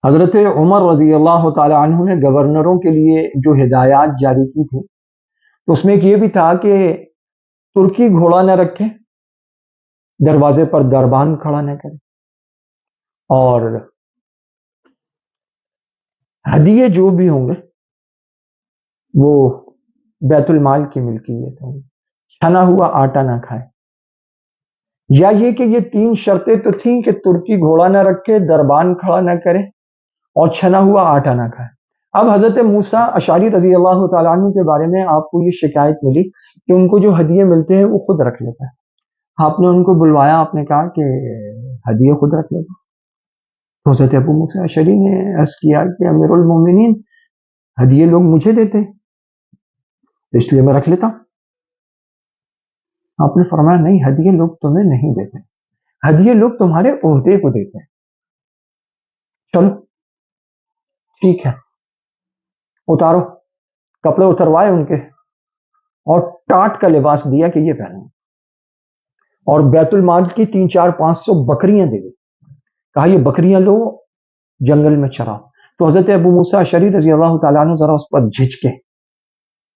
حضرت عمر رضی اللہ تعالی عنہ نے گورنروں کے لیے جو ہدایات جاری کی تھی تو اس میں ایک یہ بھی تھا کہ ترکی گھوڑا نہ رکھیں، دروازے پر دربان کھڑا نہ کریں، اور ہدیے جو بھی ہوں گے وہ بیت المال کی ملکیت ہوں گی، چھنا ہوا آٹا نہ کھائے، یا یہ کہ یہ تین شرطیں تو تھیں کہ ترکی گھوڑا نہ رکھے، دربان کھڑا نہ کرے اور چھنا ہوا آٹا نہ کھائے۔ اب حضرت موسیٰ اشعری رضی اللہ تعالیٰ عنہ کے بارے میں آپ کو یہ شکایت ملی کہ ان کو جو ہدیے ملتے ہیں وہ خود رکھ لیتا ہے۔ آپ نے ان کو بلوایا، آپ نے کہا کہ ہدیے خود رکھ لیتا۔ تو حضرت ابو موسیٰ اشعری نے عرض کیا کہ امیر المومنین، ہدیے لوگ مجھے دیتے ہیں اس لیے میں رکھ لیتا ہوں۔ آپ نے فرمایا نہیں، ہدیے لوگ تمہیں نہیں دیتے، ہدیے لوگ تمہارے عہدے کو دیتے ہیں۔ چلو ٹھیک ہے، اتارو، کپڑے اتروائے ان کے اور ٹاٹ کا لباس دیا کہ یہ پہنو، اور بیت المال کی 300-400-500 بکریاں دے دی، کہا یہ بکریاں لو، جنگل میں چراؤ۔ تو حضرت ابو موسیٰ اشعری رضی اللہ تعالیٰ عنہ ذرا اس پر جھجکے۔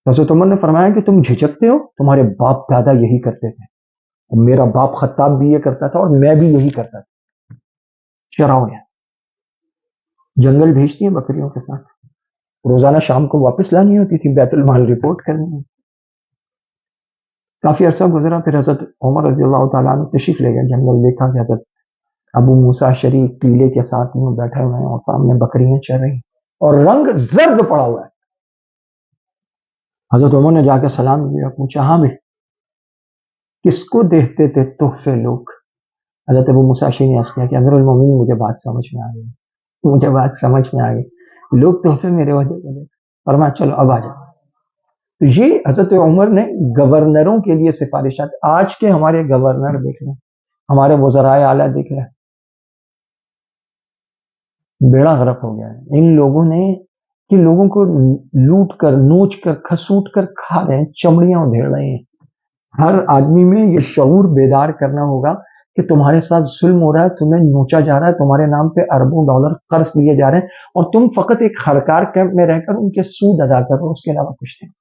حضرت عمر نے فرمایا کہ تم جھجکتے ہو، تمہارے باپ دادا یہی کرتے تھے، اور میرا باپ خطاب بھی یہ کرتا تھا اور میں بھی یہی کرتا تھا، چراؤ ہے، جنگل بھیجتی ہیں بکریوں کے ساتھ، روزانہ شام کو واپس لانی ہوتی تھی، بیت المال رپورٹ کرنی۔ کافی عرصہ گزرا، پھر حضرت عمر رضی اللہ تعالیٰ عنہ تشریف لے گئے جنگل، دیکھا کہ حضرت ابو موسیٰ اشعری ٹیلے کے ساتھ یوں بیٹھے ہوئے ہیں اور سامنے بکریاں چر رہی اور رنگ زرد پڑا ہوا ہے۔ حضرت عمر نے جا کے سلام دیا، پوچھا ہاں بھی کس کو دیتے تھے تحفے لوگ؟ حضرت ابو موسیٰ اشعری نے عرض کیا کہ امیر المومنین مجھے بات سمجھ میں آ گئی، مجھے بات سمجھ میں آ گئی، لوگ تحفے میرے عہدے کو دیتے۔ فرمایا چلو اب آ جاؤ۔ تو یہ حضرت عمر نے گورنروں کے لیے سفارشات۔ آج کے ہمارے گورنر دیکھ لیں، ہمارے وزرائے اعلیٰ دیکھ لیں، بیڑا غرق ہو گیا ہے۔ ان لوگوں نے کہ لوگوں کو لوٹ کر، نوچ کر، کھسوٹ کر کھا رہے ہیں، چمڑیاں ادھیڑ رہے ہیں۔ ہر آدمی میں یہ شعور بیدار کرنا ہوگا کہ تمہارے ساتھ ظلم ہو رہا ہے، تمہیں نوچا جا رہا ہے، تمہارے نام پہ اربوں ڈالر قرض لیے جا رہے ہیں، اور تم فقط ایک خرکار کیمپ میں رہ کر ان کے سود ادا کر رہے ہو، اس کے علاوہ کچھ نہیں۔